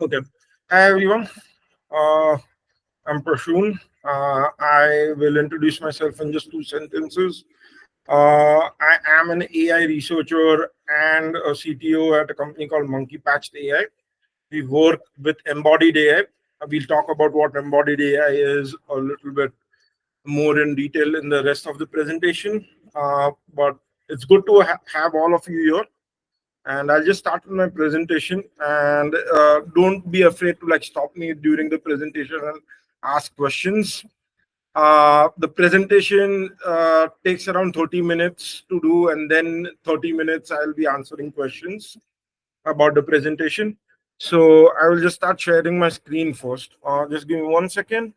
Okay. Hi everyone. Uh, I'm Prashun. I will introduce myself in just two sentences. I am an AI researcher and a CTO at a company called Monkey Patched AI. We work with embodied AI. We'll talk about what embodied AI is a little bit more in detail in the rest of the presentation. But it's good to have all of you here, and I'll just start with my presentation. And don't be afraid to like stop me during the presentation and ask questions. The presentation takes around 30 minutes to do, and then 30 minutes I'll be answering questions about the presentation. So I will just start sharing my screen first. Just give me 1 second.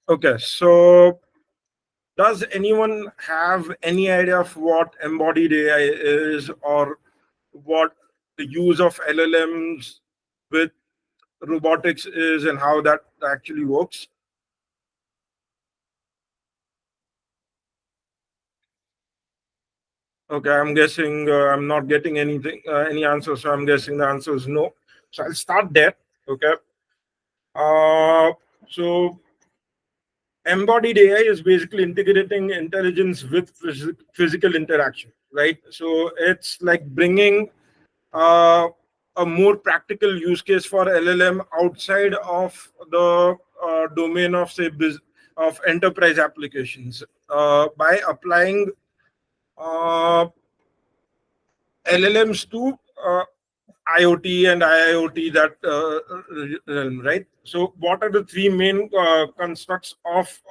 Okay, so does anyone have any idea of what embodied AI is, or what the use of LLMs with robotics is, and how that actually works? Okay, I'm guessing I'm not getting any answer, so I'm guessing the answer is no. So I'll start there. Okay. Uh, so embodied AI is basically integrating intelligence with physical interaction, right? So it's like bringing uh, a more practical use case for LLM outside of the domain of say of enterprise applications by applying uh, LLMs to IoT and IIoT that realm, right? So, what are the three main constructs of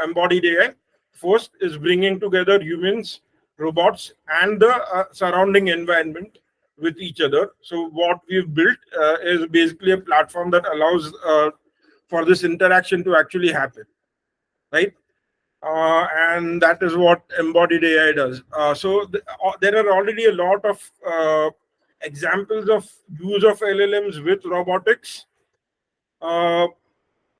embodied AI? First is bringing together humans, robots, and the surrounding environment with each other. So, what we've built is basically a platform that allows for this interaction to actually happen, right? And that is what embodied AI does. There are already a lot of examples of use of LLMs with robotics. Uh,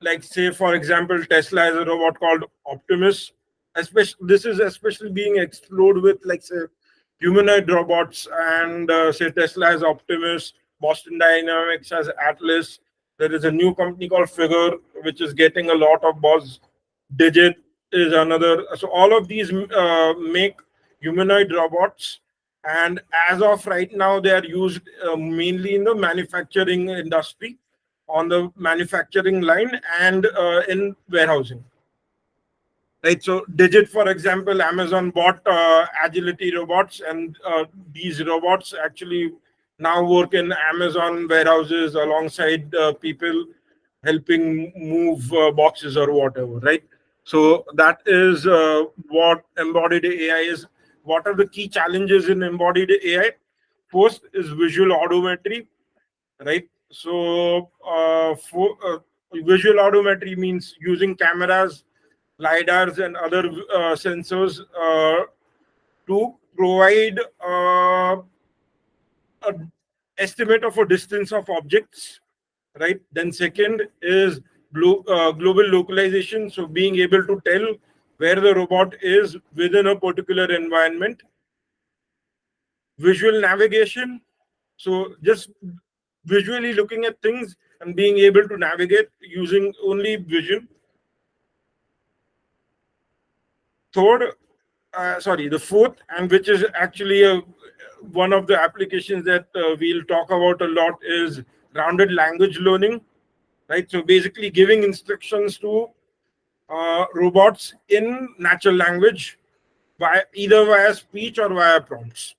like say, for example, Tesla has a robot called Optimus. Especially, this is especially being explored with like say humanoid robots, and say Tesla has Optimus, Boston Dynamics has Atlas. There is a new company called Figure, which is getting a lot of buzz. Digit is another. So all of these make humanoid robots, and as of right now, they are used mainly in the manufacturing industry, on the manufacturing line, and in warehousing. Right. So Digit, for example, Amazon bought Agility robots, and these robots actually now work in Amazon warehouses alongside people helping move boxes or whatever. Right. So that is what embodied AI is. What are the key challenges in embodied AI? First is visual audiometry, right? So, for visual audiometry means using cameras, lidars, and other sensors to provide an estimate of a distance of objects, right? Then second is global localization, so being able to tell where the robot is within a particular environment. Visual navigation, so just visually looking at things and being able to navigate using only vision. Third, the fourth, and which is actually one of the applications that we'll talk about a lot, is grounded language learning, right? So basically giving instructions to robots in natural language, either via speech or via prompts.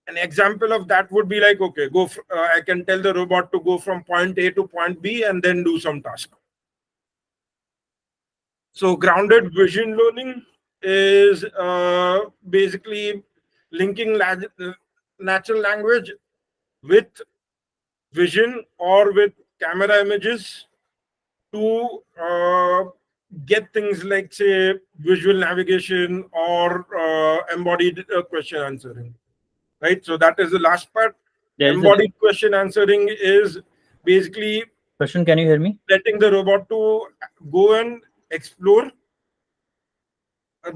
An example of that would be like, okay, I can tell the robot to go from point A to point B and then do some task. So grounded vision learning is basically linking natural language with vision or with camera images to get things like say visual navigation or embodied question answering, right? So that is the last part. There is a Embodied question answering is basically question. Can you hear me? letting the robot to go and explore,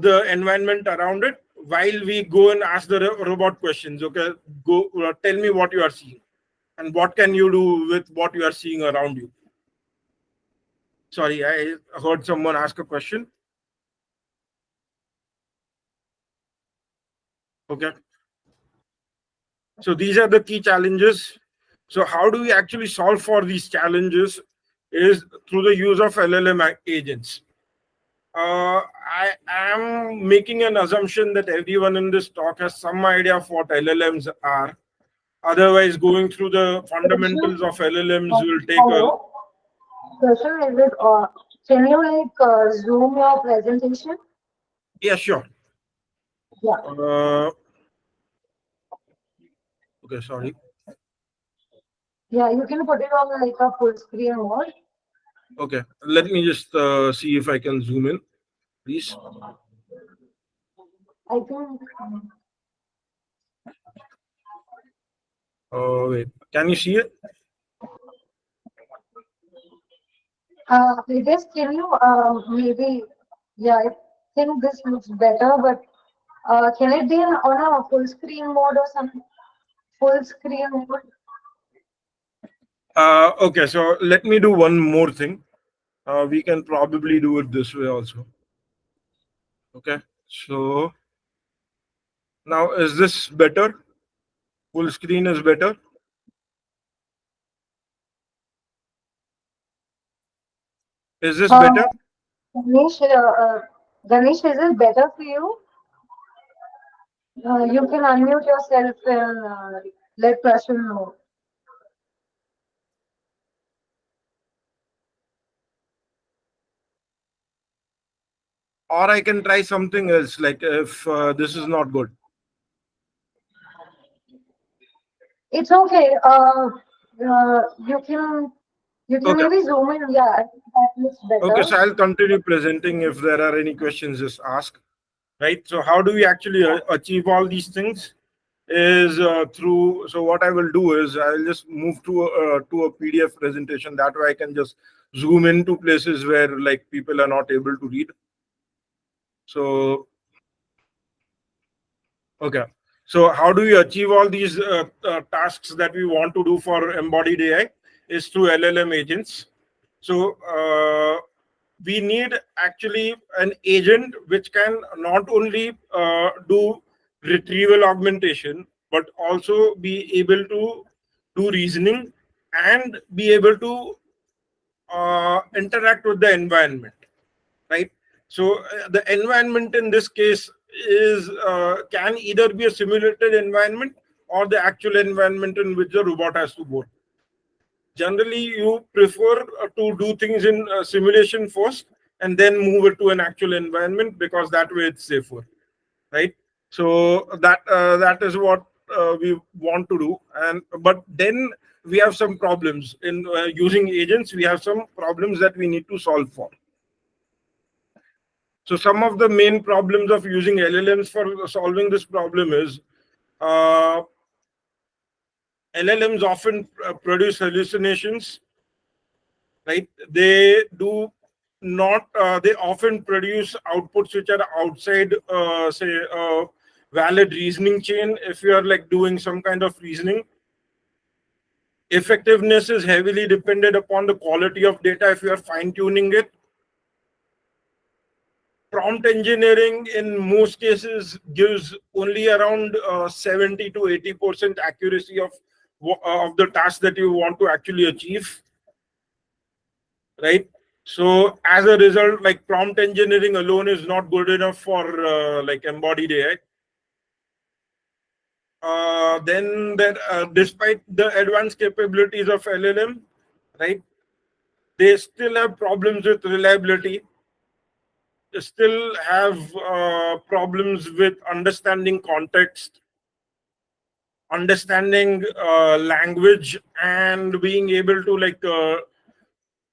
the environment around it while we go and ask the robot questions. Okay, go tell me what you are seeing and what can you do with what you are seeing around you. Sorry, I heard someone ask a question. Okay. So these are the key challenges. So how do we actually solve for these challenges is through the use of LLM agents. I am making an assumption that everyone in this talk has some idea of what LLMs are. Otherwise, going through the Question. fundamentals of LLMs will take a. Hello. Question is it? Can you zoom your presentation? Yeah, sure. Yeah. Okay, sorry. Yeah, you can put it on like a full screen mode. Okay, let me just see if I can zoom in, please. I think. Wait, can you see it? I guess can you maybe? Yeah, I think this looks better, but can it be on a full screen mode or some full screen mode? Okay, so let me do one more thing. We can probably do it this way also. Okay, so now is this better? Full screen is better. Is this Uh, better? Ganesh, Ganesh, is it better for you? You can unmute yourself and let Prashant know. Or I can try something else, like if this is not good. It's okay. You can Okay. maybe zoom in. Yeah, I think that looks Okay, better. so I'll continue presenting. If there are any questions, just ask. Right. So how do we actually achieve all these things? Is through. So what I will do is I'll just move to a PDF presentation. That way I can just zoom into places where like people are not able to read. So okay. So how do we achieve all these tasks that we want to do for embodied AI? Is through LLM agents. So we need actually an agent which can not only do retrieval augmentation, but also be able to do reasoning and be able to interact with the environment, right? So the environment in this case is can either be a simulated environment or the actual environment in which the robot has to go. Generally, you prefer to do things in simulation first and then move it to an actual environment because that way it's safer, right? So that is what we want to do, and but then we have some problems in using agents. We have some problems that we need to solve for. So some of the main problems of using LLMs for solving this problem is uh, LLMs often produce hallucinations, right? They do not. They often produce outputs which are outside, say, valid reasoning chain. If you are like doing some kind of reasoning, effectiveness is heavily dependent upon the quality of data. If you are fine tuning it, prompt engineering in most cases gives only around 70 to 80% accuracy of the task that you want to actually achieve, right? So as a result, like prompt engineering alone is not good enough for like embodied AI. Despite the advanced capabilities of LLM, right, they still have problems with reliability. They still have problems with understanding context, understanding language, and being able to like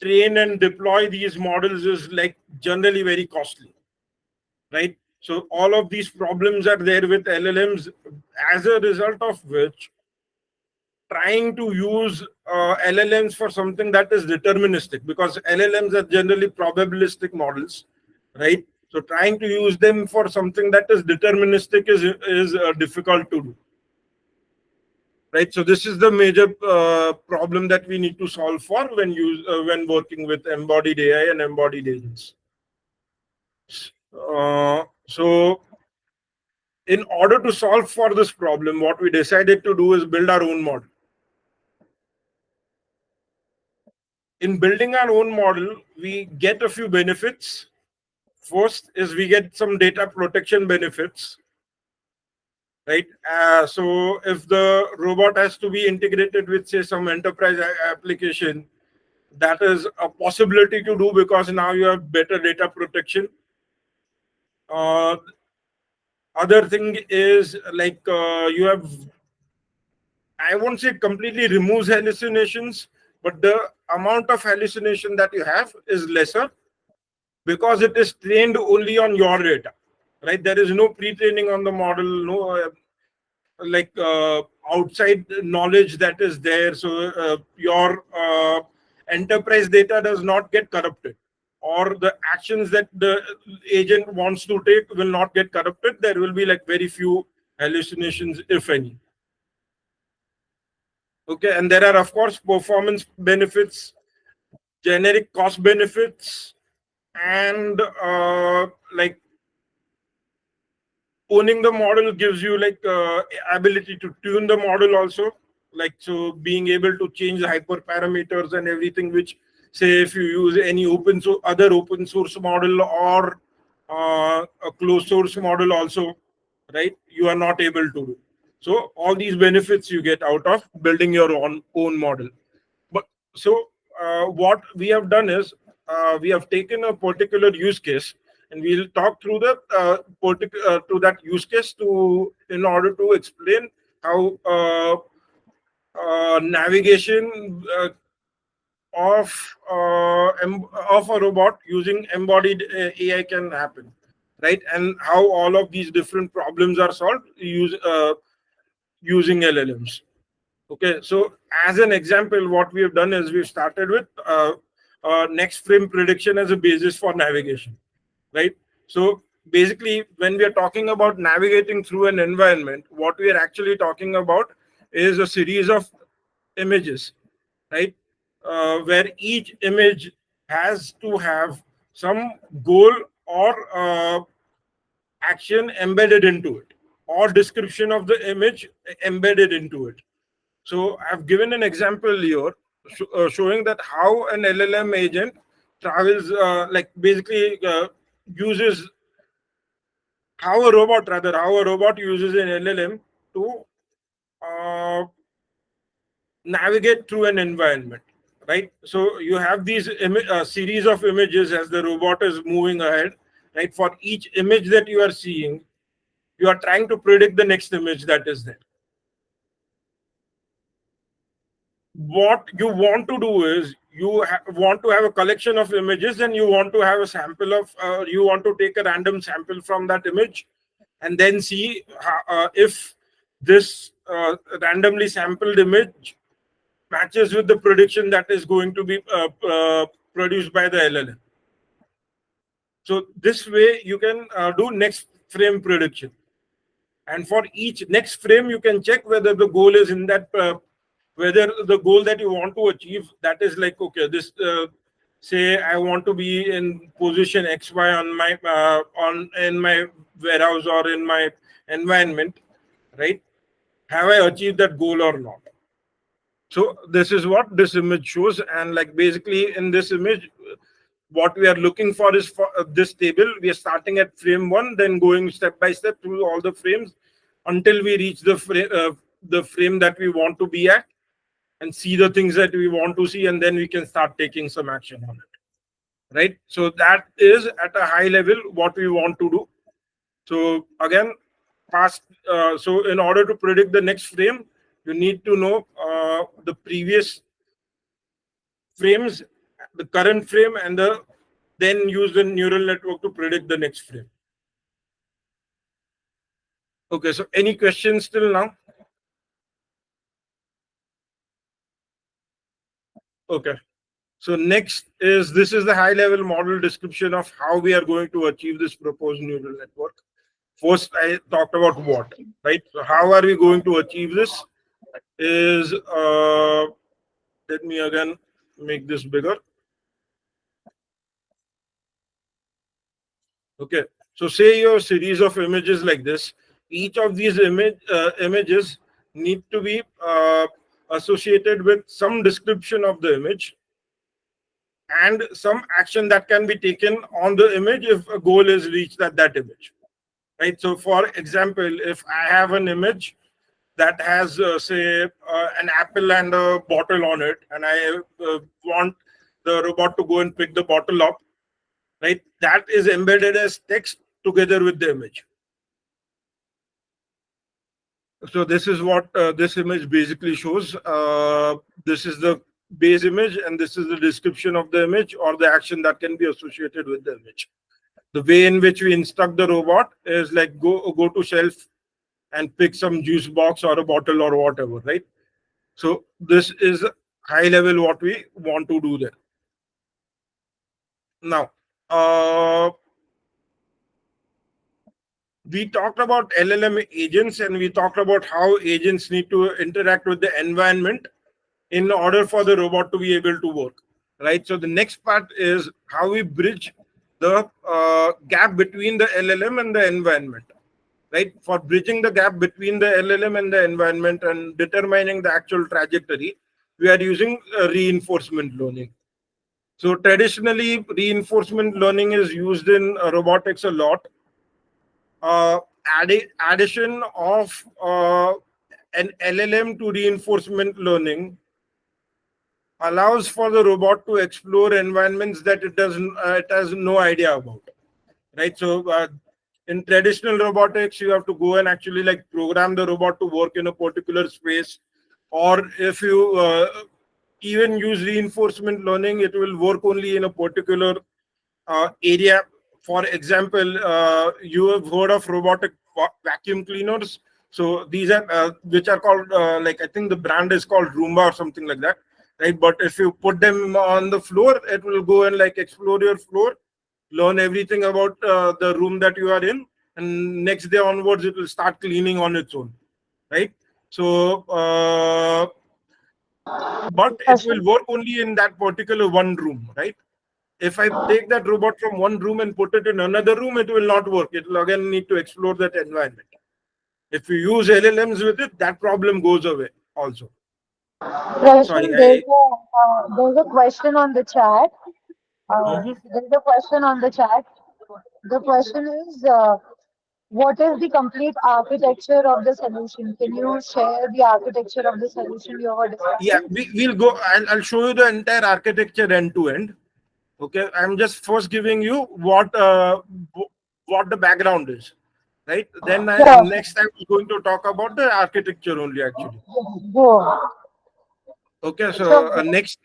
train and deploy these models is like generally very costly, right? So all of these problems are there with LLMs, as a result of which trying to use LLMs for something that is deterministic, because LLMs are generally probabilistic models, right? So trying to use them for something that is deterministic is difficult to do, right? So this is the major problem that we need to solve for when working with embodied AI and embodied agents. So in order to solve for this problem, what we decided to do is build our own model. In building our own model, we get a few benefits. First is we get some data protection benefits, right? So if the robot has to be integrated with, say, some enterprise application, that is a possibility to do because now you have better data protection. Uh, Other thing is like you have, I won't say completely removes hallucinations, but the amount of hallucination that you have is lesser because it is trained only on your data, right? There is no pre-training on the model, no like outside knowledge that is there. So your enterprise data does not get corrupted, or the actions that the agent wants to take will not get corrupted. There will be like very few hallucinations, if any. Okay, and there are of course performance benefits, generic cost benefits, and like owning the model gives you like ability to tune the model also, like so being able to change the hyperparameters and everything, which say if you use any other open source model or a closed source model also, right, you are not able to do. So all these benefits you get out of building your own model. But so what we have done is we have taken a particular use case, and we'll talk through the to that use case to in order to explain how navigation of a robot using embodied AI can happen, right? And how all of these different problems are solved using LLMs. Okay, so as an example, what we have done is we've started with next frame prediction as a basis for navigation, right? So basically, when we are talking about navigating through an environment, what we are actually talking about is a series of images, right? Where each image has to have some goal or action embedded into it, or description of the image embedded into it. So I've given an example here showing that how an LLM agent travels, like basically uses how a robot uses an LLM to uh, navigate through an environment, right? So you have these series of images as the robot is moving ahead, right? For each image that you are seeing, you are trying to predict the next image that is there. What you want to do is want to have a collection of images, and you want to have a sample of you want to take a random sample from that image, and then see if this randomly sampled image matches with the prediction that is going to be produced by the LLM. So this way you can do next frame prediction, and for each next frame you can check whether the goal is in that whether the goal that you want to achieve, that is like, okay, this say I want to be in position XY on my on in my warehouse or in my environment, right? Have I achieved that goal or not? So this is what this image shows, and like basically in this image what we are looking for is for this table. We are starting at frame 1, then going step by step through all the frames until we reach the frame that we want to be at, and see the things that we want to see, and then we can start taking some action on it, right? So that is at a high level what we want to do. So again, past so in order to predict the next frame, you need to know the previous frames, the current frame, and then use the neural network to predict the next frame. Okay, so any questions till now? Okay. So next is, this is the high level model description of how we are going to achieve this proposed neural network. First, I talked about what, right? So how are we going to achieve this? Is let me again make this bigger. Okay, so say your series of images like this. Each of these images need to be associated with some description of the image and some action that can be taken on the image if a goal is reached at that image, right? So for example, if I have an image that has say an apple and a bottle on it, and I want the robot to go and pick the bottle up, right? That is embedded as text together with the image. So this is what this image basically shows. This is the base image, and this is the description of the image or the action that can be associated with the image. The way in which we instruct the robot is like go to shelf and pick some juice box or a bottle or whatever, right? So this is high level what we want to do there. Now, we talked about LLM agents, and we talked about how agents need to interact with the environment in order for the robot to be able to work, right? So the next part is how we bridge the gap between the LLM and the environment, right? For bridging the gap between the LLM and the environment and determining the actual trajectory, we are using reinforcement learning. So traditionally, reinforcement learning is used in robotics a lot. Addition of an LLM to reinforcement learning allows for the robot to explore environments that it has no idea about, right? So in traditional robotics, you have to go and actually like program the robot to work in a particular space, or if you even use reinforcement learning, it will work only in a particular area. For example, you have heard of robotic vacuum cleaners. So these are which are called like, I think the brand is called Roomba or something like that, right? But if you put them on the floor, it will go and like explore your floor, learn everything about the room that you are in, and next day onwards it will start cleaning on its own, right? So but it will Question. work only in that particular one room, right? If I take that robot from one room and put it in another room, it will not work. It will again need to explore that environment. If you use LLMs with it, that problem goes away also. Sorry, Rashmi, there's a question on the chat. Mhm. There's a question on the chat. The question is, what is the complete architecture of the solution? Can you share the architecture of the solution you were Yeah, discussing? we'll go. I'll show you the entire architecture end to end. Okay, I'm just first giving you what the background is, right? Then Sure. next time we're going to talk about the architecture only actually. Go. Okay, so Sure. next.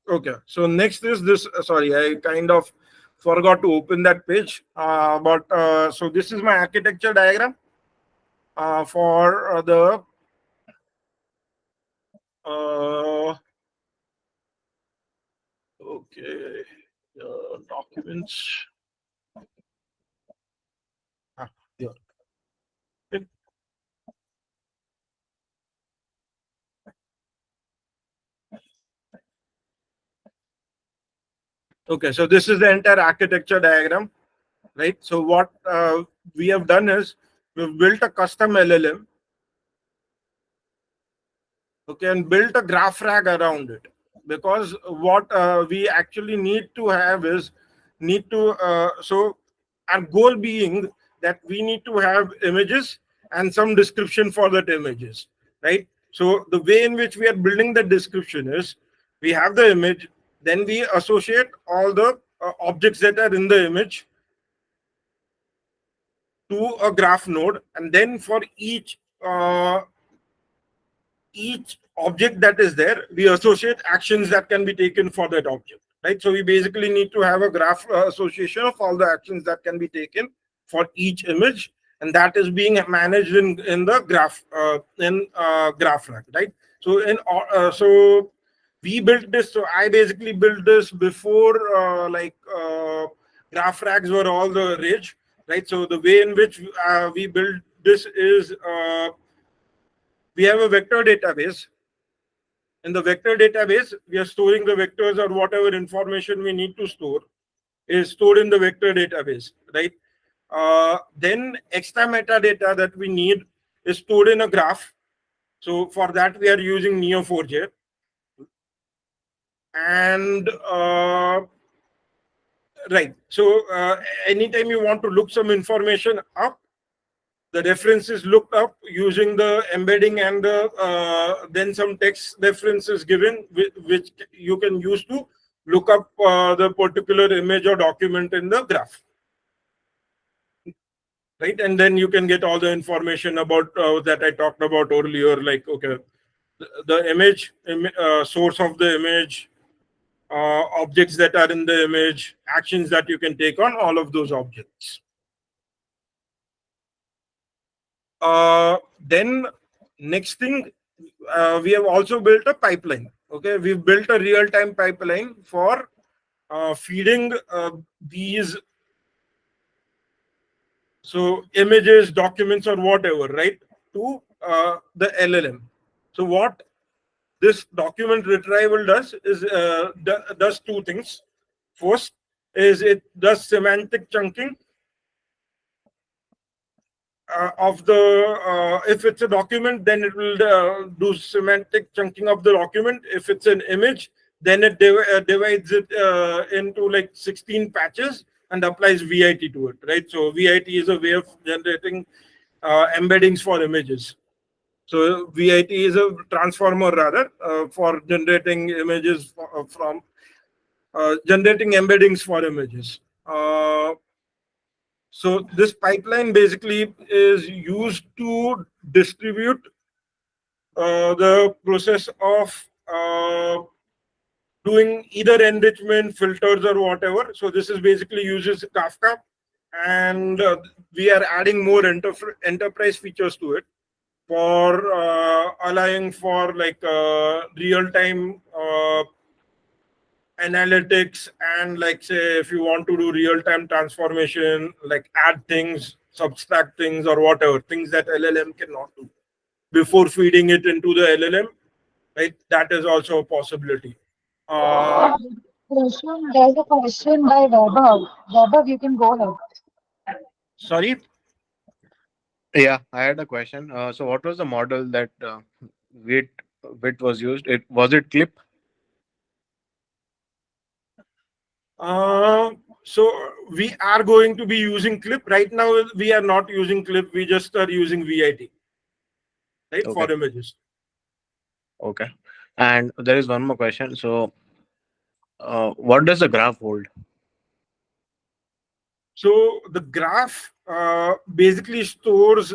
Okay, so next is this. Sorry, I kind of forgot to open that page. But so this is my architecture diagram for the uh, okay documents. Yeah. Okay, so this is the entire architecture diagram, right? So what we have done is we've built a custom LLM, okay, and built a graph rag around it, because what we actually need to have is need to so our goal being that we need to have images and some description for that images, right? So the way in which we are building the description is we have the image, then we associate all the objects that are in the image to a graph node, and then for each object that is there, we associate actions that can be taken for that object, right? So we basically need to have a graph association of all the actions that can be taken for each image, and that is being managed in the graph in graph rack, right? So we built this. So I basically built this before graph rags were all the rage, right? So the way in which we build this is we have a vector database. In the vector database, we are storing the vectors or whatever information we need to store is stored in the vector database, right? Then extra metadata that we need is stored in a graph. So for that, we are using Neo4j. And right, so anytime you want to look some information up, the reference is looked up using the embedding, and then some text reference is given, which you can use to look up the particular image or document in the graph. Right, and then you can get all the information about that I talked about earlier, like, okay, the image, source of the image, objects that are in the image, actions that you can take on all of those objects. Then next thing, we have also built a pipeline. Okay, we've built a real-time pipeline for feeding these images, documents, or whatever, right, to the LLM. So what this document retrieval does is does two things. First is it does semantic chunking of the if it's a document, then it will do semantic chunking of the document. If it's an image, then it divides it into like 16 patches and applies VIT to it, right? So VIT is a way of generating embeddings for images. So VIT is a transformer rather for generating images from generating embeddings for images. So this pipeline basically is used to distribute the process of doing either enrichment, filters, or whatever. So this is basically uses Kafka, and we are adding more enterprise features to it for allowing for like real-time analytics, and like say if you want to do real-time transformation, like add things, subtract things, or whatever things that LLM cannot do before feeding it into the LLM, right? That is also a possibility. There's a question by Vaibhav. Vaibhav, you can go ahead. Sorry. Yeah, I had a question. So, what was the model that WIT was used? Was it CLIP? So we are going to be using CLIP. Right now, we are not using CLIP. We just are using VIT, right, Okay. for images. Okay. And there is one more question. So, what does the graph hold? So the graph basically stores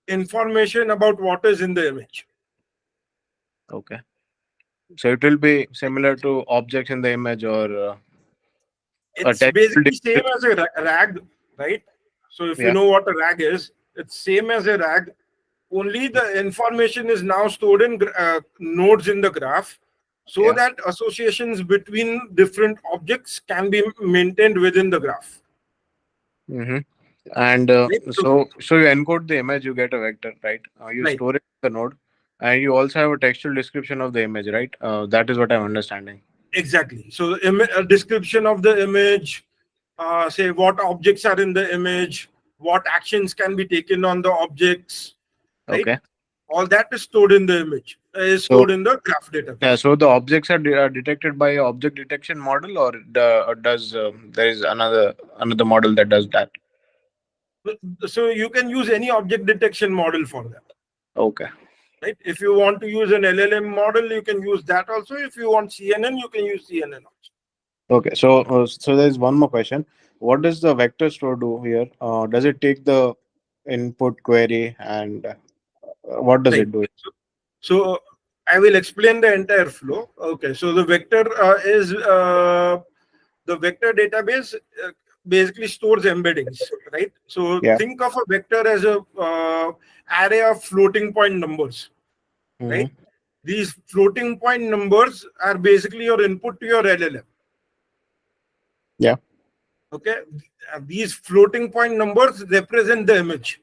information about what is in the image. Okay. So it will be similar to objects in the image, or a It's textual basically same description. as a rag, right? So if you Yeah. know what a rag is, it's same as a rag. Only the information is now stored in nodes in the graph, so Yeah. that associations between different objects can be maintained within the graph. Mm-hmm. And Right? so you encode the image, you get a vector, right? You Right. store it in the node, and you also have a textual description of the image, right? That is what I'm understanding. Exactly. So a description of the image, say what objects are in the image, what actions can be taken on the objects, right? Okay. All that is stored in the image, is So stored in the graph yeah, database. so the objects are detected by a object detection model, or does there is another model that does that? So you can use any object detection model for that. Okay. Right? If you want to use an LLM model, you can use that also. If you want CNN, you can use CNN also. Okay. So there is one more question. What does the vector store do here? Does it take the input query, and what does Right. it do? So I will explain the entire flow. Okay. So the vector is the vector database basically stores embeddings, right? So Yeah. think of a vector as a array of floating point numbers, Mm-hmm. right? these floating point numbers are basically your input to your LLM. Yeah. Okay. These floating point numbers represent the image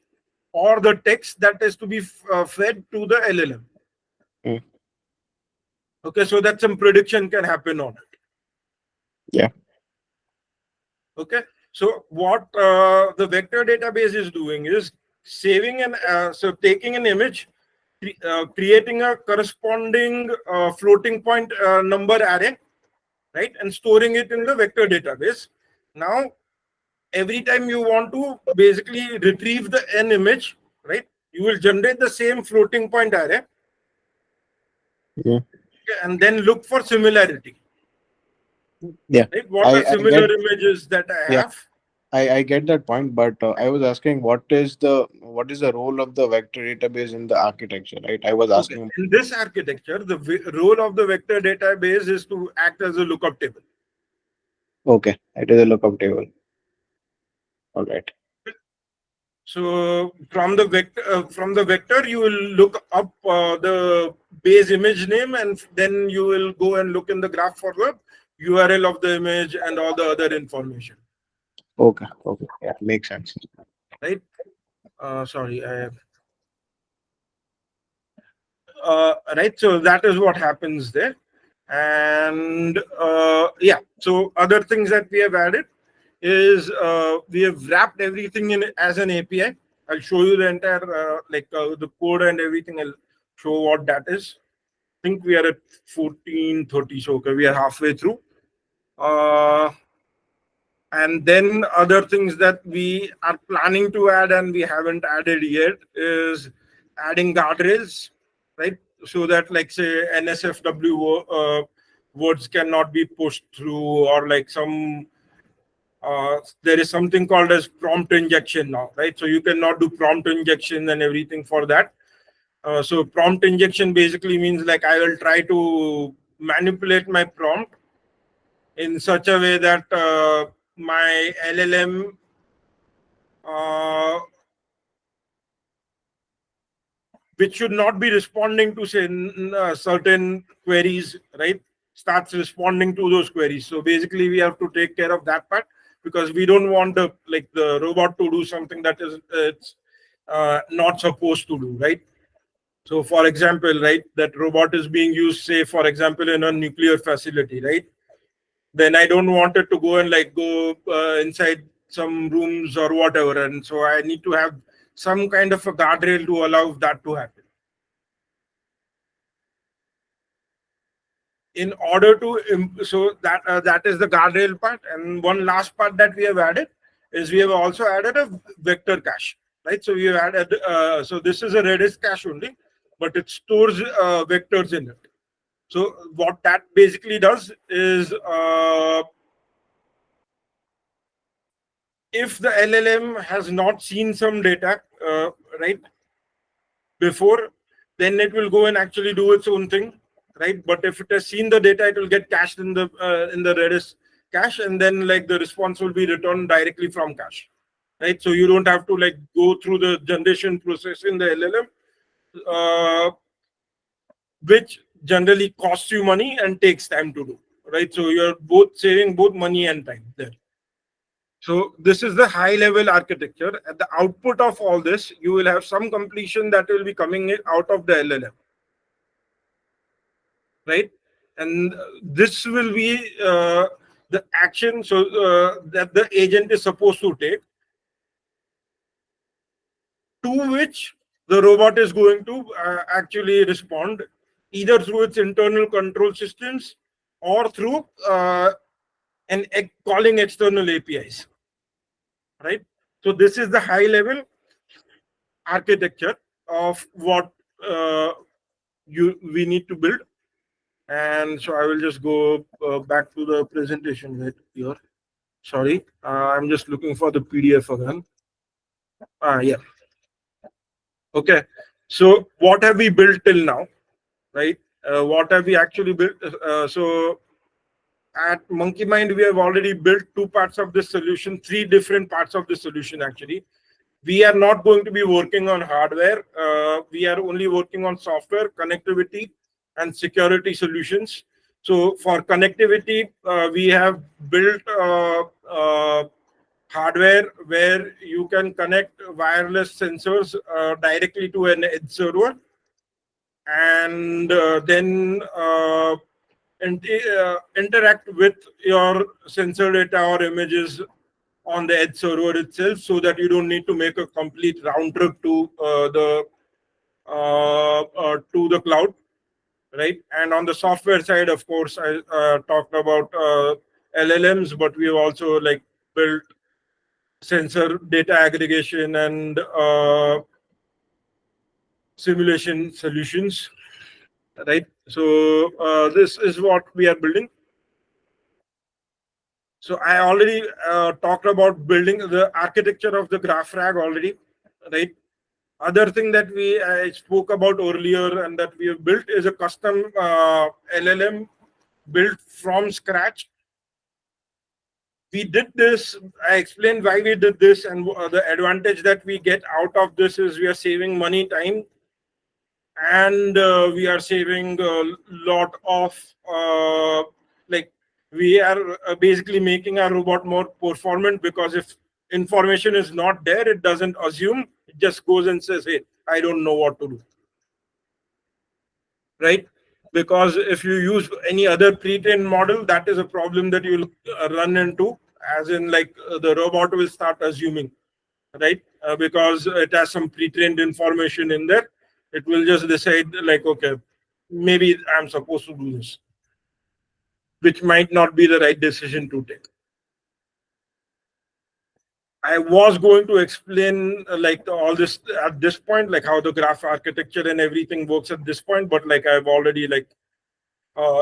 or the text that is to be fed to the LLM. Mm. Okay, so that some prediction can happen on it. Yeah. Okay, so what the vector database is doing is saving so taking an image, creating a corresponding floating point number array, right, and storing it in the vector database. Now, every time you want to basically retrieve the n image, right, you will generate the same floating point array, Yeah. and then look for similarity. Yeah. Right? What are I similar get. images that I Yeah. have? I get that point, but I was asking what is the role of the vector database in the architecture, right? I was Okay. asking. In this architecture, the role of the vector database is to act as a lookup table. Okay, it is a lookup table. All right. So from the vector, you will look up the base image name, and then you will go and look in the graph for the URL of the image and all the other information. Okay. Okay. Yeah, makes sense. Right? Sorry. Right. So that is what happens there. And yeah, so other things that we have added is we have wrapped everything in as an API. I'll show you the entire the code and everything. I'll show what that is. I think we are at 14:30, so okay, we are halfway through. And then other things that we are planning to add and we haven't added yet is adding guardrails, right? So that, like, say, NSFW words cannot be pushed through, or like there is something called as prompt injection now, right? So you cannot do prompt injection and everything for that. So prompt injection basically means, like, I will try to manipulate my prompt in such a way that my LLM which should not be responding to, say, certain queries, right, starts responding to those queries. So basically we have to take care of that part, because we don't want the robot to do something that is it's not supposed to do, right? So for example, right, that robot is being used, say, for example, in a nuclear facility, right? Then I don't want it to go and go inside some rooms or whatever, and so I need to have some kind of a guardrail to allow that to happen. In order to so that is the guardrail part. And one last part that we have added is we have also added a vector cache, right? So we have added so this is a Redis cache only, but it stores vectors in it. So what that basically does is if the LLM has not seen some data, right, before, then it will go and actually do its own thing, right? But if it has seen the data, it will get cached in the Redis cache, and then the response will be returned directly from cache, right? So you don't have to go through the generation process in the LLM, which generally costs you money and takes time to do, right? So you're both saving both money and time there. So this is the high level architecture. At the output of all this, you will have some completion that will be coming out of the LLM, right? And this will be the action that the agent is supposed to take, to which the robot is going to actually respond, either through its internal control systems or through calling external APIs, right? So this is the high level architecture of what we need to build. And so I will just go back to the presentation right here. Sorry, I'm just looking for the PDF again. Yeah. Okay. So what have we built till now, right? What have we actually built? So at Monkey Mind, we have already built two parts of this solution, three different parts of the solution actually. We are not going to be working on hardware. We are only working on software, connectivity, and security solutions. So for connectivity, we have built hardware where you can connect wireless sensors directly to an edge server, and then interact with your sensor data or images on the edge server itself, so that you don't need to make a complete round trip to the cloud, right? And on the software side, of course, I talked about LLMs, but we have also like built sensor data aggregation and simulation solutions, right? So this is what we are building. So I already talked about building the architecture of the GraphRag already, right? Other thing that I spoke about earlier and that we have built is a custom LLM built from scratch. We did this. I explained why we did this, and the advantage that we get out of this is we are saving money, time, and we are saving a lot of like we are basically making our robot more performant, because if information is not there, it doesn't assume, it just goes and says, hey, I don't know what to do, right? Because if you use any other pre-trained model, that is a problem that you'll run into, as in like the robot will start assuming, right? Because it has some pre-trained information in there. It will just decide like, okay, maybe I'm supposed to do this, which might not be the right decision to take. I was going to explain like all this at this point, like how the graph architecture and everything works at this point, but like I've already like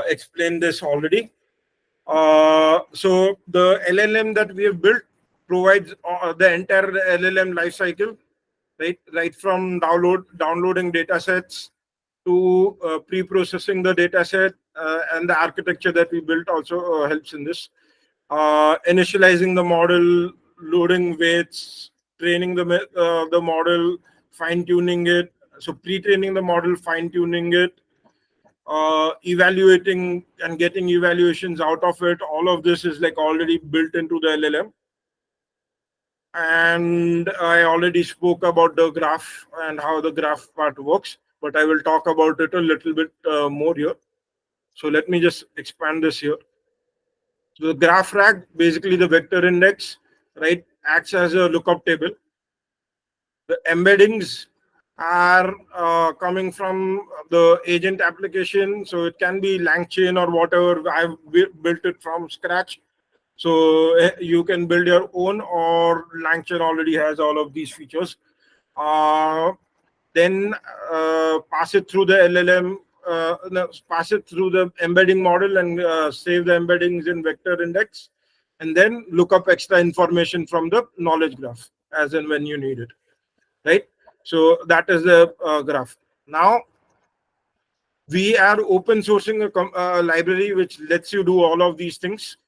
explained this already. So the LLM that we have built provides the entire LLM lifecycle, right from downloading data sets to pre-processing the data set, and the architecture that we built also helps in this. Initializing the model, loading weights, training the model, fine-tuning it. So pre-training the model, fine-tuning it, evaluating and getting evaluations out of it. All of this is like already built into the LLM. And I already spoke about the graph and how the graph part works, but I will talk about it a little bit more here. So let me just expand this here. So the graph rag, basically the vector index, right, acts as a lookup table. The embeddings are coming from the agent application. So it can be LangChain or whatever. I've built it from scratch. So you can build your own, or LangChain already has all of these features. Then pass it through the LLM, no, pass it through the embedding model, and save the embeddings in vector index, and then look up extra information from the knowledge graph as and when you need it, right? So that is the graph. Now we are open sourcing a library which lets you do all of these things.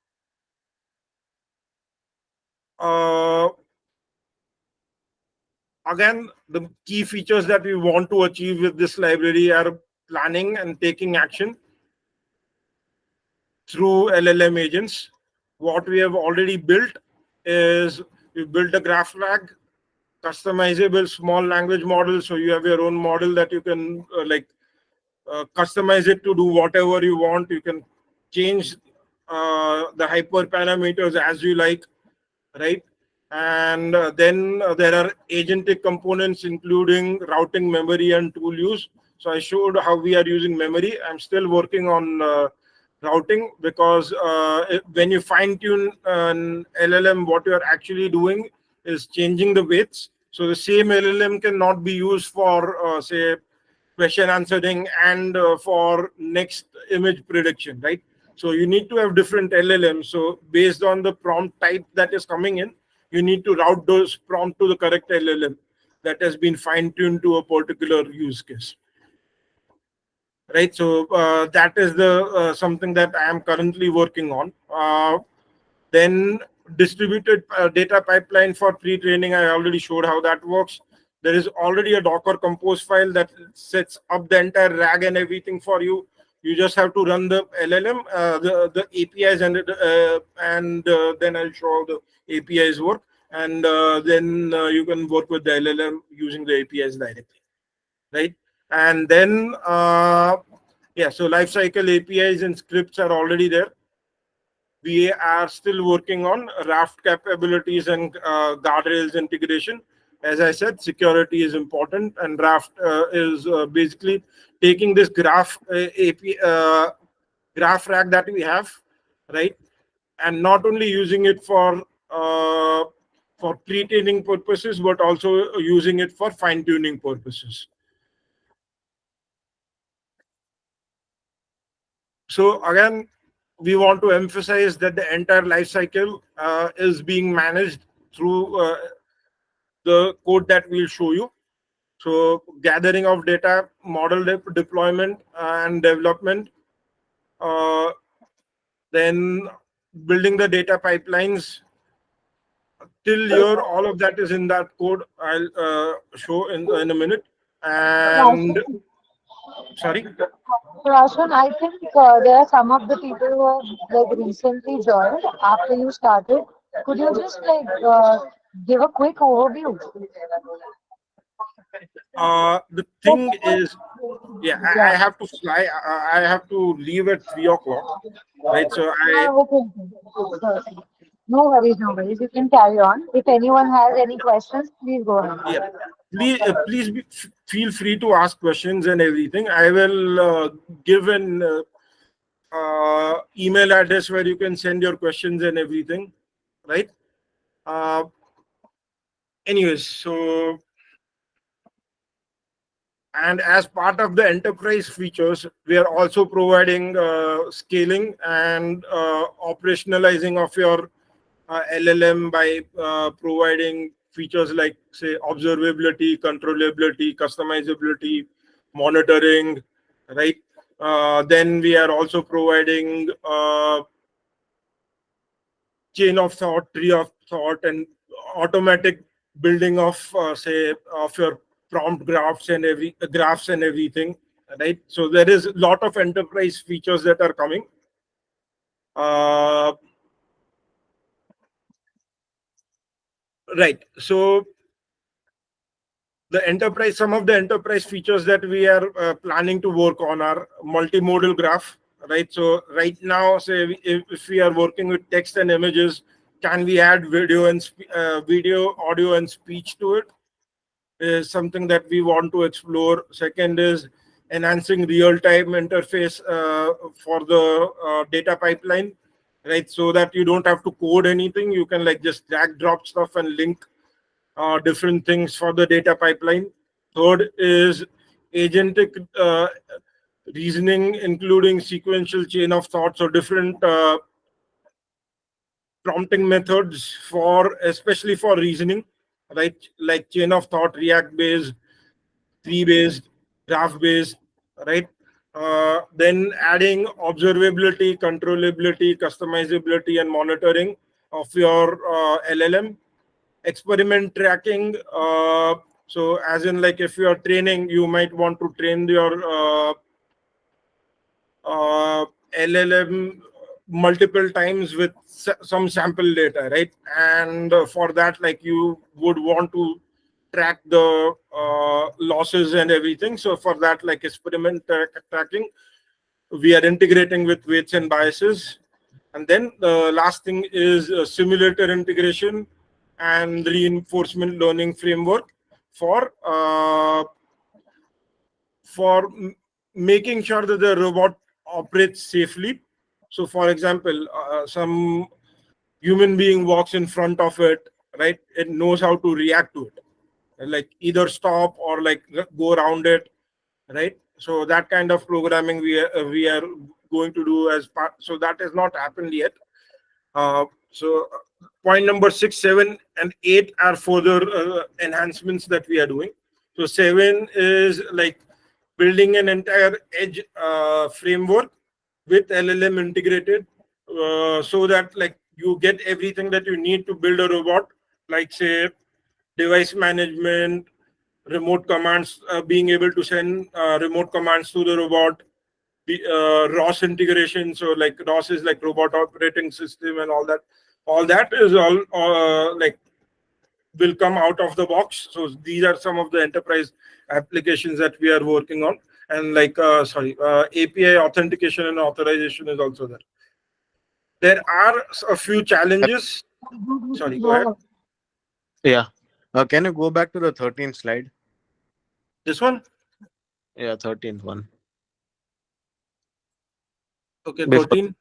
Again, the key features that we want to achieve with this library are planning and taking action through LLM agents. What we have already built is we built a graph rag, customizable small language model. So you have your own model that you can customize it to do whatever you want. You can change the hyperparameters as you like, right? And then there are agentic components, including routing, memory, and tool use. So I showed how we are using memory. I'm still working on routing, because when you fine tune an LLM, what you are actually doing is changing the weights. So the same LLM cannot be used for say question answering and for next image prediction, right? So you need to have different LLMs. So based on the prompt type that is coming in, you need to route those prompt to the correct LLM that has been fine tuned to a particular use case. Right, so that is the something that I am currently working on. Then distributed data pipeline for pre-training. I already showed how that works. There is already a Docker Compose file that sets up the entire RAG and everything for you. You just have to run the LLM, the APIs, and then I'll show how the APIs work, and then you can work with the LLM using the APIs directly, right? And then yeah, so lifecycle APIs and scripts are already there. We are still working on Raft capabilities and guardrails integration. As I said, security is important, and Raft is basically taking this graph rack that we have, right, and not only using it for pre-training purposes, but also using it for fine-tuning purposes. So again, we want to emphasize that the entire life cycle is being managed through the code that we'll show you. So gathering of data, model deployment and development, uh, then building the data pipelines. Till here, all of that is in that code. I'll show in a minute. And sorry. Rashwan, I think there are some of the people who have like recently joined after you started. Could you just give a quick overview? The thing is, yeah, I Yeah. have to fly. I have to leave at 3 o'clock, right? So I, Okay. Sure. No worries, no worries. You can carry on. If anyone has any questions, please go yeah, ahead. please feel free to ask questions and everything. I will give an email address where you can send your questions and everything, right? Uh, anyways, so, and as part of the enterprise features, we are also providing scaling and operationalizing of your LLM by providing features like, say, observability, controllability, customizability, monitoring, right? Then we are also providing chain of thought, tree of thought, and automatic building of, say, of your prompt graphs and everything, right? So there is a lot of enterprise features that are coming. Uh, right. So some of the enterprise features that we are planning to work on are multimodal graph, right? So right now, say if we are working with text and images, can we add video, audio, and speech to it? Is something that we want to explore. Second is enhancing real-time interface for the data pipeline, right? So that you don't have to code anything. You can like just drag drop stuff and link different things for the data pipeline. Third is agentic reasoning, including sequential chain of thoughts or different prompting methods for, especially for reasoning, right? Like chain of thought, React based, tree based, graph based, right? Then adding observability, controllability, customizability, and monitoring of your LLM. Experiment tracking. So, as in, like, if you are training, you might want to train your LLM multiple times with some sample data, right? And for that, like, you would want to track the losses and everything. So for that, like tracking, we are integrating with weights and biases. And then the last thing is simulator integration and reinforcement learning framework for making sure that the robot operates safely. So, for example, some human being walks in front of it, right? It knows how to react to it, like either stop or like go around it, right? So that kind of programming we are going to do as part. So that has not happened yet. So point number 6, 7, and 8 are further enhancements that we are doing. So 7 is like building an entire edge framework with LLM integrated, so that like you get everything that you need to build a robot, like say device management, remote commands, being able to send remote commands to the robot, ROS integration. So like ROS is like robot operating system and all that. All that is all like will come out of the box. So these are some of the enterprise applications that we are working on. And like API authentication and authorization is also there. There are a few challenges. Sorry, go ahead. Yeah. Can you go back to the 13th slide? This one? Yeah, 13th one. Okay, Before 13.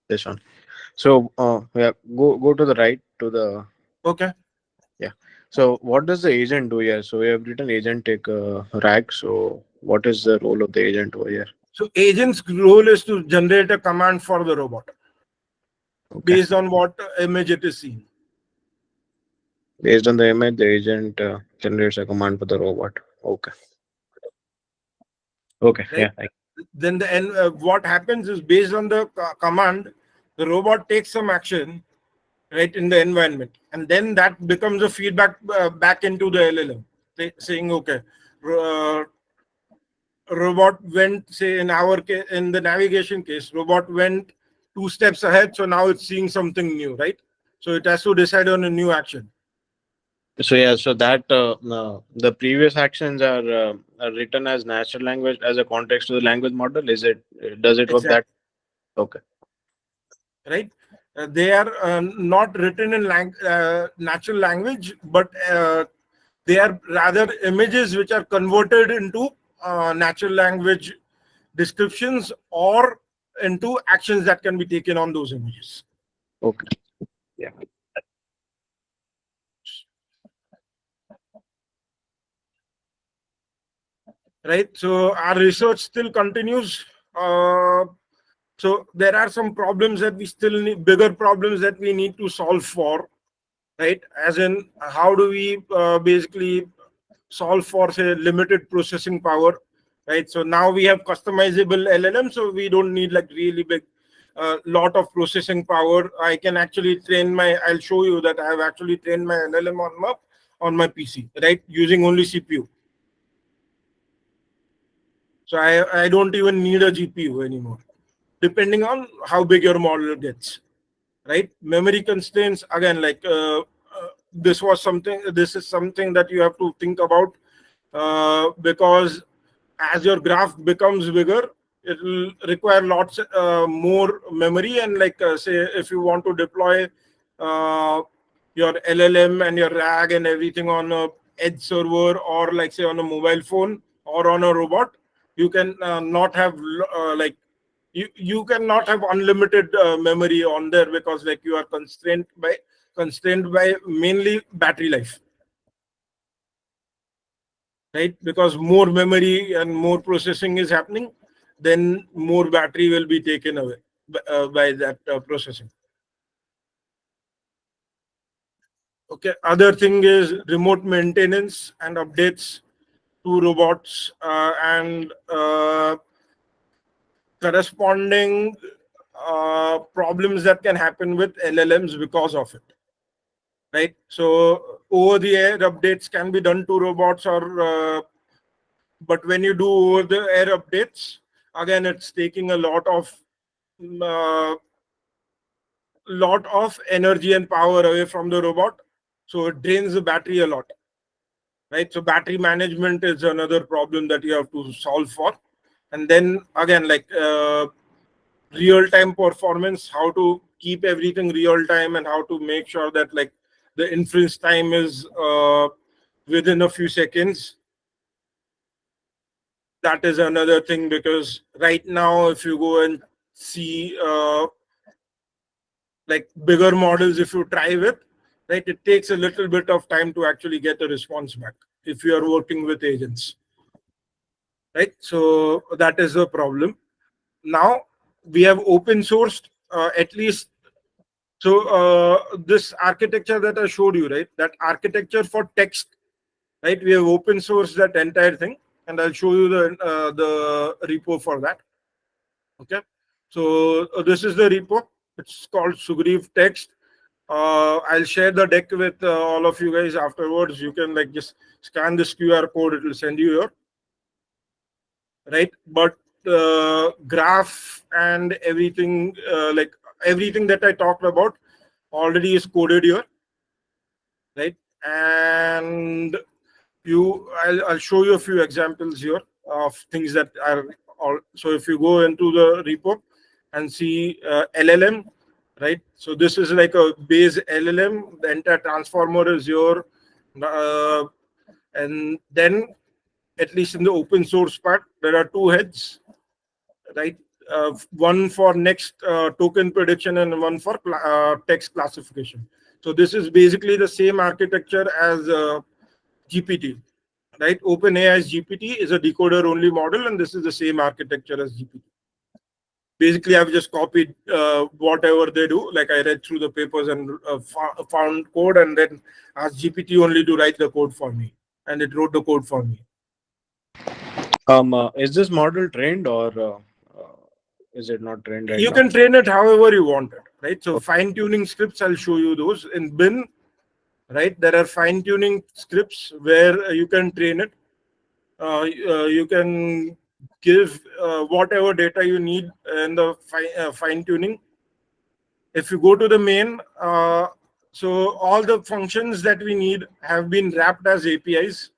this one. So, yeah, go to the right to the. Okay. Yeah. So, what does the agent do here? So, we have written agent take RAG. So, what is the role of the agent over here? So agent's role is to generate a command for the robot Okay. based on what image it is seeing. Based on the image, the agent generates a command for the robot. Okay. Okay. Right? Yeah. Then what happens is based on the command, the robot takes some action, right, in the environment, and then that becomes a feedback back into the LLM, saying, okay, robot went, say in our case, in the navigation case, robot went 2 steps ahead, so now it's seeing something new, right? So it has to decide on a new action. So yeah, so that the previous actions are written as natural language as a context to the language model. Is it? Does it work Exactly. that? Okay. Right? They are not written in natural language, but they are rather images which are converted into natural language descriptions or into actions that can be taken on those images. Okay. Yeah. Right? So our research still continues. So there are some problems that we still need, bigger problems that we need to solve for, right? As in, how do we basically solve for, say, limited processing power, right? So now we have customizable LLM, so we don't need like really big lot of processing power. I can actually I'll show you that I have actually trained my LLM on my PC, right? Using only CPU. So I don't even need a GPU anymore, depending on how big your model gets, right? Memory constraints, again, like this is something that you have to think about, because as your graph becomes bigger, it will require lots more memory. And like say, if you want to deploy uh, your LLM and your RAG and everything on a edge server, or like say on a mobile phone or on a robot, you can not have like you cannot have unlimited memory on there, because like you are constrained by mainly battery life, right? Because more memory and more processing is happening, then more battery will be taken away by that processing. Okay, other thing is remote maintenance and updates to robots, and corresponding problems that can happen with LLMs because of it, right? So over the air updates can be done to robots, or but when you do over the air updates, again, it's taking a uh, lot of energy and power away from the robot, so it drains the battery a lot, right? So battery management is another problem that you have to solve for. And then again, like real time performance, how to keep everything real time, and how to make sure that like the inference time is within a few seconds. That is another thing, because right now if you go and see like bigger models, if you try with, right, it takes a little bit of time to actually get a response back if you are working with agents, right? So that is a problem. Now we have open sourced at least, so this architecture that I showed you, right, that architecture for text, right, we have open sourced that entire thing, and I'll show you the repo for that. Okay, so this is the repo. It's called Sugriv Text. I'll share the deck with all of you guys afterwards. You can like just scan this QR code, it will send you your, right? But graph and everything, like everything that I talked about already is coded here, right? And I'll show you a few examples here of things that are all. So if you go into the repo and see LLM, right? So this is like a base LLM. The entire transformer is here, uh, and then at least in the open source part, there are two heads, right? One for next token prediction and one for text classification. So this is basically the same architecture as GPT, right? OpenAI's GPT is a decoder only model, and this is the same architecture as GPT. Basically, I've just copied whatever they do. Like I read through the papers and found code, and then asked GPT only to write the code for me, and it wrote the code for me. Is this model trained or is it not trained right You now? can train it however you want it, right? So Okay. fine tuning scripts, I'll show you those in bin, right? There are fine tuning scripts where you can train it. You can give whatever data you need in the fine tuning. If you go to the main, so all the functions that we need have been wrapped as APIs.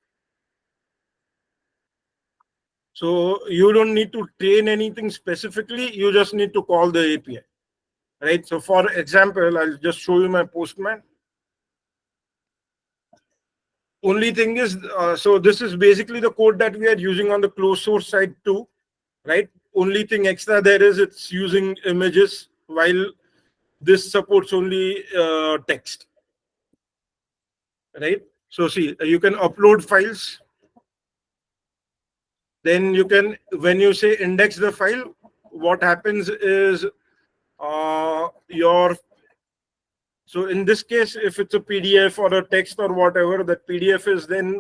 So you don't need to train anything specifically. You just need to call the API, right? So for example, I'll just show you my Postman. Only thing is, so this is basically the code that we are using on the closed source side too, right? Only thing extra there is it's using images, while this supports only text, right? So see, you can upload files. Then you can, when you say index the file, what happens is your, so in this case, if it's a PDF or a text or whatever, that PDF is then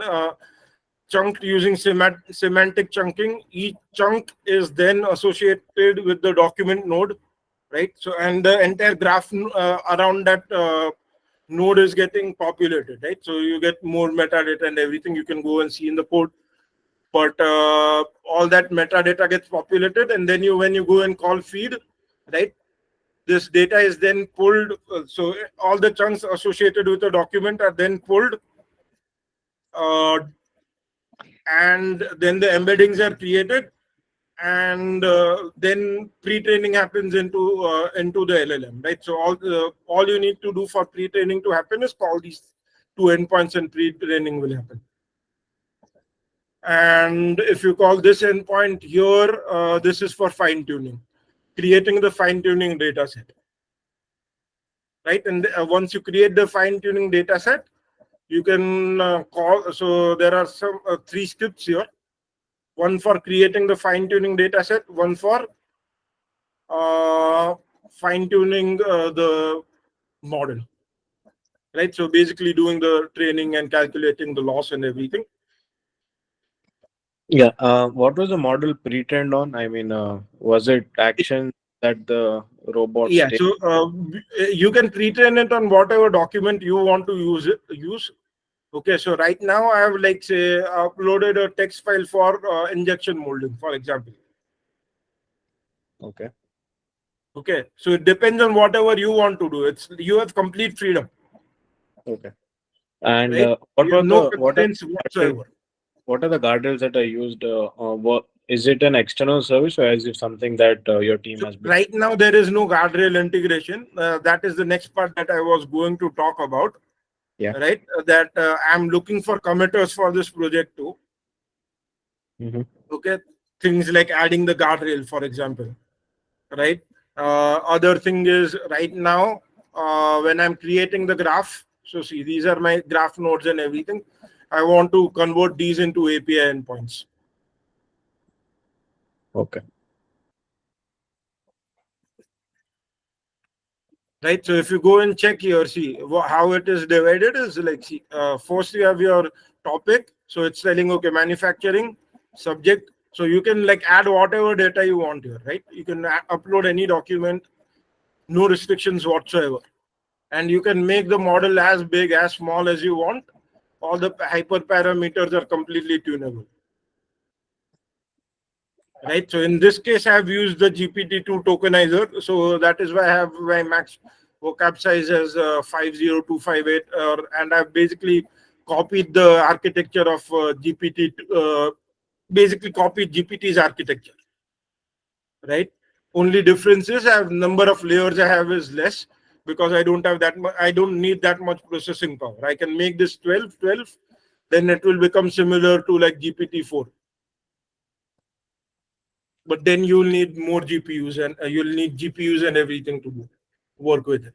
chunked using semantic chunking. Each chunk is then associated with the document node, right? So, and the entire graph around that node is getting populated, right? So you get more metadata and everything you can go and see in the code. But all that metadata gets populated, and then when you go and call feed, right? This data is then pulled. So all the chunks associated with the document are then pulled, and then the embeddings are created, and then pre-training happens into the LLM, right? So all you need to do for pre-training to happen is call these two endpoints, and pre-training will happen. And if you call this endpoint here, this is for fine-tuning, creating the fine-tuning data set, right? And once you create the fine-tuning data set, you can call. So there are some three scripts here: one for creating the fine-tuning data set, one for fine-tuning the model, right? So basically doing the training and calculating the loss and everything. Yeah. What was the model pre-trained on? I mean, was it action that the robot Yeah, so you can pre-train it on whatever document you want to use. Okay, so right now I have, like, say, uploaded a text file for injection molding, for example. Okay. Okay, so it depends on whatever you want to do. You have complete freedom, Okay. And right? what You have were no the constraints whatsoever. what are the guardrails that are used? What is it, an external service, or is it something that your team So has built? right now there is no guardrail integration. That is the next part that I was going to talk about. Yeah. Right. That I'm looking for committers for this project too. Mm-hmm. Okay. Things like adding the guardrail, for example. Right. Other thing is, right now, when I'm creating the graph, so see, these are my graph nodes and everything. I want to convert these into API endpoints. Okay. Right. So if you go and check here, see how it is divided is like, see, first you have your topic. So it's telling, okay, manufacturing, subject. So you can, like, add whatever data you want here, right? You can upload any document, no restrictions whatsoever. And you can make the model as big, as small as you want. All the hyperparameters are completely tunable. right? So in this case, I have used the GPT-2 tokenizer. So that is why I have my max vocab size as 50258, and I've basically copied the architecture of GPT, basically copied GPT's architecture, right? Only difference is I have number of layers I have is less because I don't have that much. I don't need that much processing power. I can make this 12, then it will become similar to like GPT-4. But then you'll need more GPUs and you'll need GPUs and everything to do, work with it.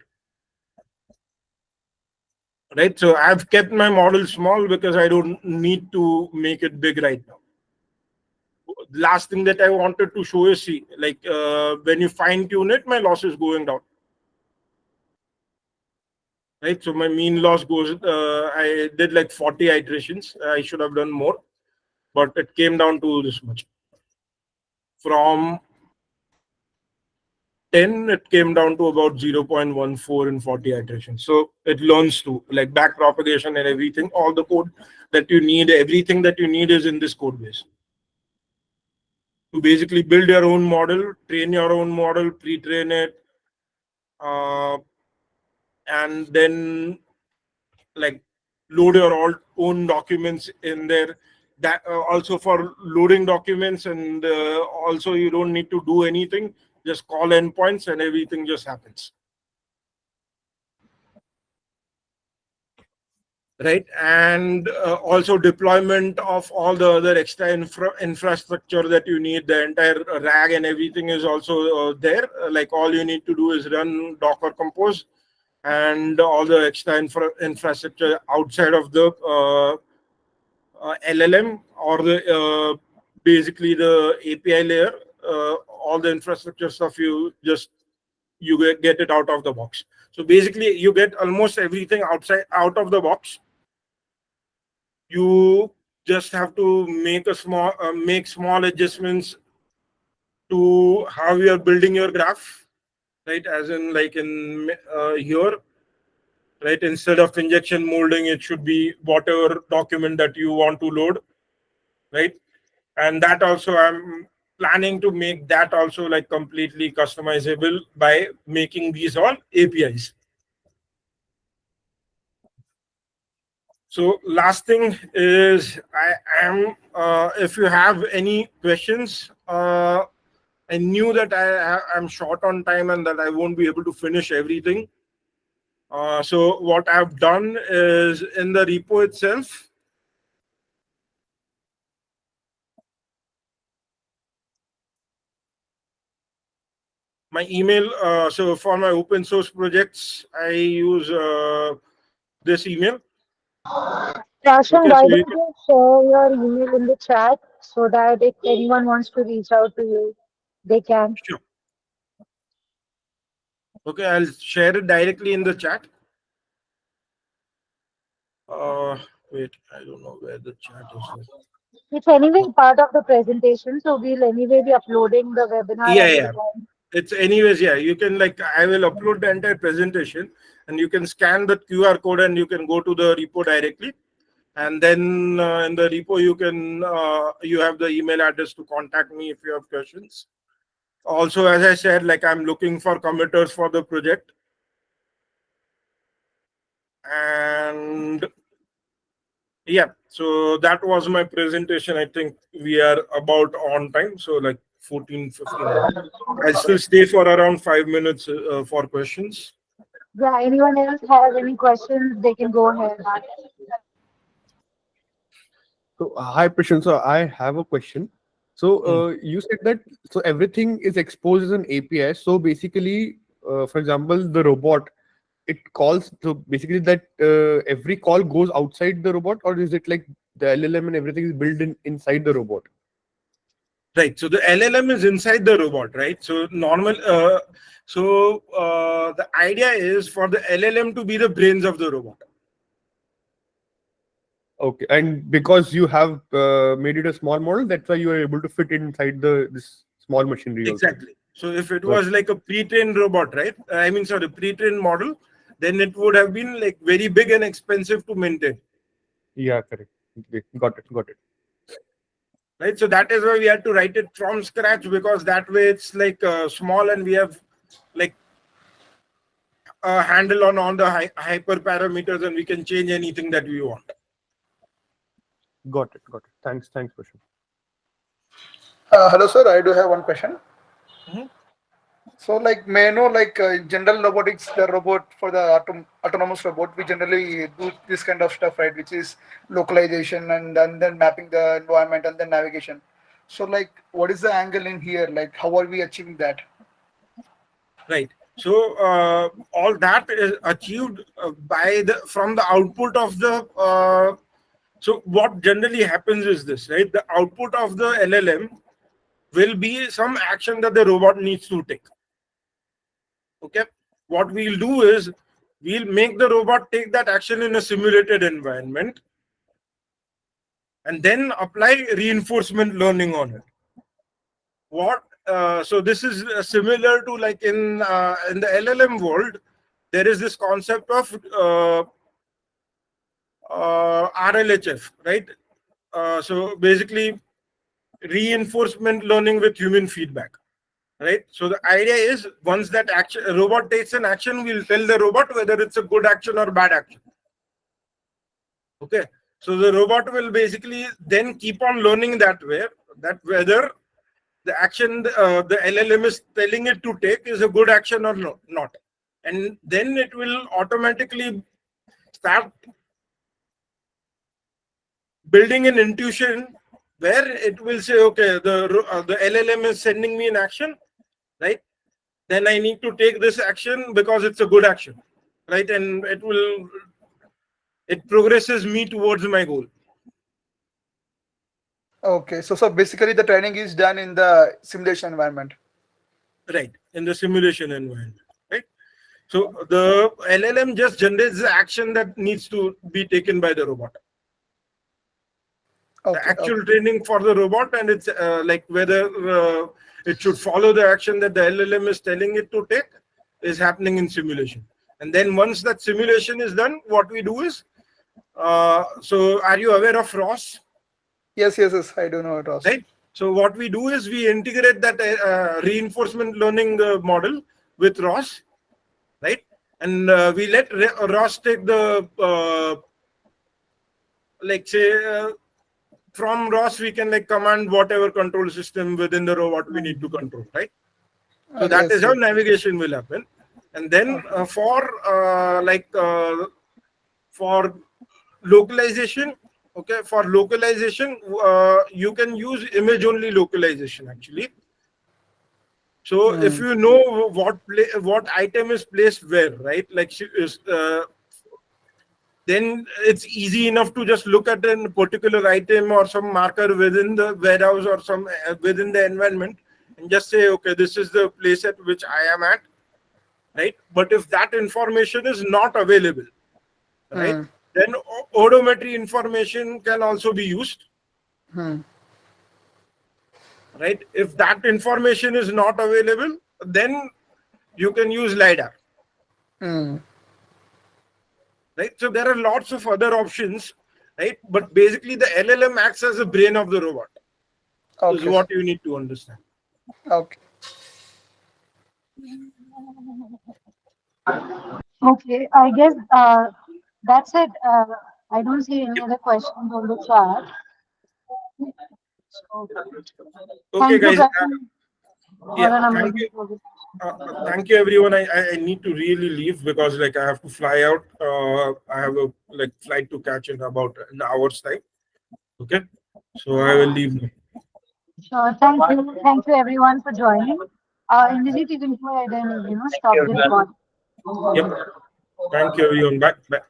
Right. So I've kept my model small because I don't need to make it big right now. Last thing that I wanted to show is, see, like when you fine tune it, my loss is going down. Right. So my mean loss goes, I did like 40 iterations. I should have done more, but it came down to this much. From 10, it came down to about 0.14 in 40 iterations. So it learns to like back propagation and everything. All the code that you need, everything that you need is in this code base. To basically build your own model, train your own model, pre-train it, and then like load your own documents in there. That also for loading documents, and also you don't need to do anything. Just call endpoints and everything just happens. Right, and also deployment of all the other extra infrastructure that you need. The entire RAG and everything is also there. Like all you need to do is run Docker Compose, and all the extra infrastructure outside of the LLM or the basically the API layer. All the infrastructure stuff you get it out of the box. So basically, you get almost everything out of the box. You just have to make small adjustments to how you are building your graph, right? As in like in here, right? Instead of injection molding, it should be whatever document that you want to load, right? And that also I'm planning to make that also like completely customizable by making these all APIs. So last thing is I am if you have any questions, I knew that I'm short on time and that I won't be able to finish everything. So what I've done is in the repo itself, my email. So for my open source projects, I use this email. Roshan, Okay, why so don't you share your email in the chat so that if anyone wants to reach out to you, they can. sure. Okay, I'll share it directly in the chat. Wait, I don't know where the chat is. It's anyway part of the presentation, so we'll anyway be uploading the webinar Yeah, at the yeah. time. It's anyways, yeah. You can like I will upload the entire presentation, and you can scan the QR code and you can go to the repo directly. And then in the repo you can you have the email address to contact me if you have questions. Also, as I said, like I'm looking for committers for the project, and yeah, so that was my presentation. I think we are about on time, so like 14:59. I'll still stay for around 5 minutes for questions. Yeah, anyone else has any questions, they can go ahead. So, hi Prashant. So, I have a question. So, Hmm. you said that so everything is exposed as an API. So, basically, for example, the robot, it calls. So, basically, that every call goes outside the robot, or is it like the LLM and everything is built inside the robot? Right. So the LLM is inside the robot, right? So the idea is for the LLM to be the brains of the robot. Okay, and because you have made it a small model, that's why you are able to fit inside the this small machinery also. Exactly. So if it Got was like a pre-trained robot, right? I mean, sorry, pre-trained model, then it would have been like very big and expensive to maintain. Yeah, correct. Okay, got it. Got it. right? So that is why we had to write it from scratch, because that way it's like small and we have like a handle on the hyper parameters, and we can change anything that we want. Got it. Thanks, Prashant. Hello, sir. I do have one question. Mhm. So, like, may I know, like, in general robotics, the robot for the autonomous robot, we generally do this kind of stuff, right? Which is localization and then mapping the environment and then navigation. So, like, what is the angle in here? Like, how are we achieving that? Right. So all that is achieved from the output of the. So what generally happens is this, right? The output of the LLM will be some action that the robot needs to take. Okay. What we'll do is we'll make the robot take that action in a simulated environment, and then apply reinforcement learning on it. So this is similar to like in the LLM world, there is this concept of RLHF, right? So basically, reinforcement learning with human feedback, right? So the idea is once that a robot takes an action, we'll tell the robot whether it's a good action or bad action. Okay, so the robot will basically then keep on learning that way, that whether the action the LLM is telling it to take is a good action or not. And then it will automatically start building an intuition where it will say, okay, the LLM is sending me an action, right? Then I need to take this action because it's a good action, right? And it progresses me towards my goal. Okay, so basically the training is done in the simulation environment. Right, in the simulation environment, right? So the LLM just generates the action that needs to be taken by the robot. Okay, The actual training for the robot, and it's like whether it should follow the action that the LLM is telling it to take is happening in simulation. And then once that simulation is done, what we do is, so are you aware of ROS? Yes, I do know it also. Right. So what we do is we integrate that reinforcement learning model with ROS, right? And we let ROS take the, like say, from ROS we can like command whatever control system within the robot we need to control, right? So that Yes, is how navigation will happen. And then for localization, okay, for localization, you can use image only localization actually. So if you know what item is placed where, right? Like then it's easy enough to just look at a particular item or some marker within the warehouse or some within the environment and just say, okay, this is the place at which I am at, right? But if that information is not available, right, then odometry information can also be used. Right? If that information is not available, then you can use LiDAR. Right? So there are lots of other options, right? But basically the LLM acts as the brain of the robot. Is what you need to understand. Okay. Okay, I guess that's it. I don't see any other questions on the chat. So, Okay, thank you, guys. Pratham, for Yeah, an thank amazing you. presentation. Thank you, everyone. I need to really leave because like I have to fly out. I have a like flight to catch in about an hour's time. Okay, so I will leave now. Sure, thank you everyone for joining. Indrajit, you can go ahead and stop the recording. Yep. Thank you, everyone. Bye. Bye.